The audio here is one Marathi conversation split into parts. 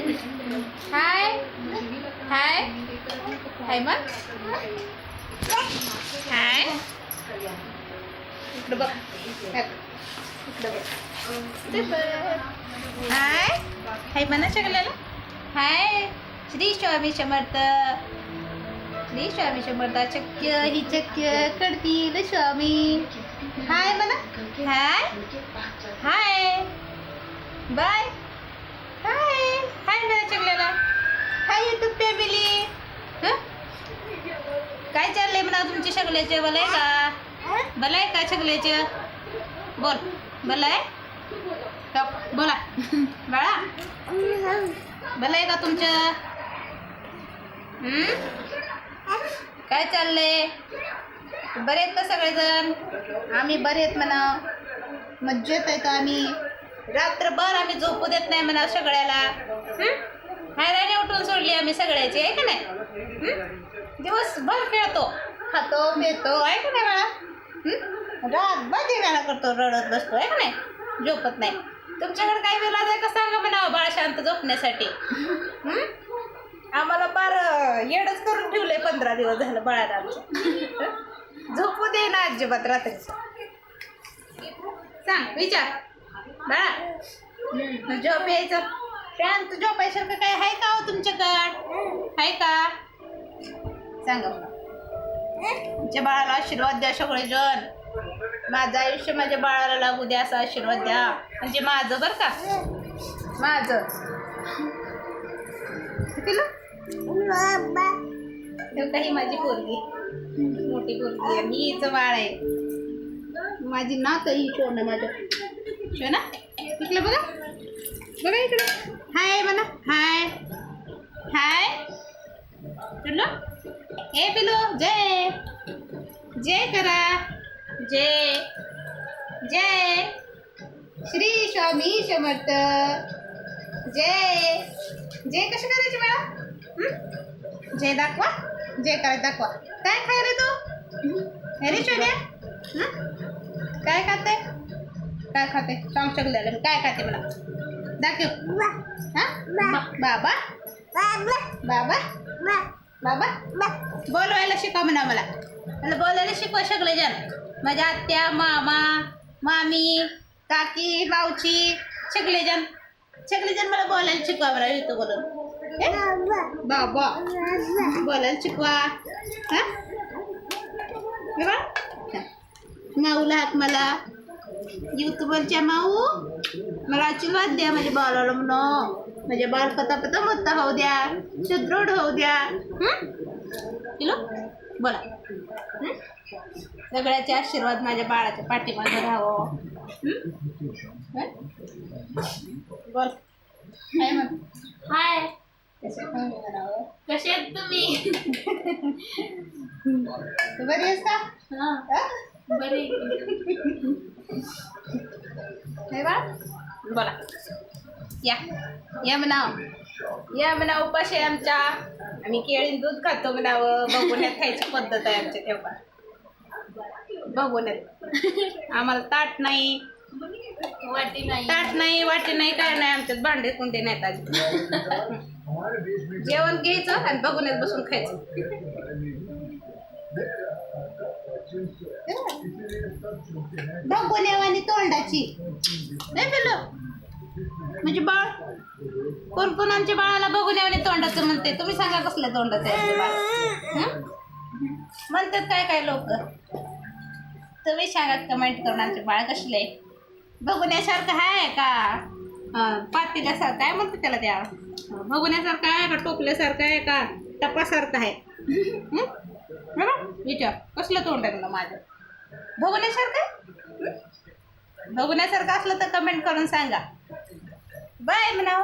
हाय हाय हाय मग हाय इकडं बघ इकडं बघ हाय हाय म्हणा सगळ्याला हाय. श्री स्वामी समर्थ श्री स्वामी समर्थ. चक्य ही चक्य करतील स्वामी. हाय म्हणा हाय हाय बाय हाय हाय म्हणा सगळ्याला हाय यूट्यूब फॅमिली. काय चाललंय म्हणा तुमचे सगळ्याचे बलाय का बलाय का सगळ्याचे बोल बलाय बोला बाळा बलाय का तुमचं काय चाललंय बरे आहेत का सगळेजण. आम्ही बरे आहेत म्हणा मज्जेत आहेत आम्ही. रात्रभर आम्ही झोपू देत नाही म्हणा सगळ्याला. हैराणी उठून सोडली आम्ही सगळ्याची आहे का नाही. दिवसभर खेळतो खातो पितो आहे का नाही बाळा. रातभर धिंगाणा करतो रडत बसतो आहे का नाही झोपत नाही. तुमच्याकडे काही वेळा आहे का सांगा म्हणा बाळा शांत झोपण्यासाठी. आम्हाला बार येडच करून ठेवलंय 15 दिवस झालं बाळाला आमच्या. झोपू दे ना अजिबात रात्रीचं. सांग विचार बाळा झोप यायचं शांत झोपायसारखं काय आहे का हो तुमच्याकडं आहे का सांगा मला. तुमच्या बाळाला आशीर्वाद द्या सगळेजण. माझं आयुष्य माझ्या बाळाला लागू द्या असा आशीर्वाद द्या. म्हणजे माझं बरं का माझं काही माझी पोरगी मोठी पोरगी आणि हिचं बाळ आहे. माझी नात ही शोना माझ्या शोना इकडे बघा बघा इकडे हाय म्हणा हाय हाय पिल्लू हे पिल्लू जय जय करा जय जय श्री स्वामी समर्थ जय जय कशी करायची मला जय दाखवा जय करायचं दाखवा. काय खाय रे तू अरे शोन्या काय खाते काय खाते सांग शकलेलं मी काय खाते मला दाखव. हां बाबा बाबा बाबा बोलवायला शिकवा म्हणा मला बोलायला शिकवा सगळेजण. माझ्या आत्या मामा मामी काकी मावशी सगळेजण मला बोलायला शिकवा मला येतो बोलून. बाबा बोलायला शिकवा. हां माऊला हात मला यूट्यूबरच्या माऊ मला आशीर्वाद द्या माझ्या बाळाला म्हणून. माझ्या बाळ पता मोठा होऊ द्या सुदृढ होऊ द्या. किलो बोला सगळ्याचे आशीर्वाद माझ्या बाळाच्या पाठीमागे राहावं. बोल हाय मग हाय कसे आहेत तुम्ही बरी आहेस का बरी बोला या म्हणा उपाशी आहे आमच्या. आम्ही केळी दूध खातो म्हणावं. बघुण्यात खायची पद्धत आहे आमच्या तेव्हा बघुण्यात. आम्हाला ताट नाही ताट नाही वाटी नाही काय नाही आमच्यात. भांडे कुंडे नाहीत आधी. जेवण घ्यायचं आणि बघुण्यात बसून खायचं. बघुण्यावानी तोंडाची नाही पिल्लू म्हणजे बाळ कोण आमच्या बाळाला बघुण्यावानी तोंडाचं म्हणते. तुम्ही सांगा कसल्या तोंडाचं आहे बाळ म्हणतात काय लोक. तुम्ही सांगा कमेंट करून आमचे बाळ कसले बघण्यासारखं आहे का पातेल्यासारखं काय म्हणतात त्याला त्या बघण्यासारखं आहे का टोपल्यासारखं आहे का टपासारखं आहे. विचार कसलं तोंड आहे मला माझं बघण्यासारखं असलं तर कमेंट करून सांगा. बाय म्हणाव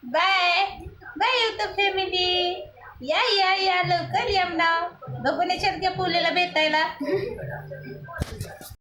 बाय बाय यूट्यूब फॅमिली. या लवकर या म्हणाव बघण्यासारख्या पोलेला भेटायला.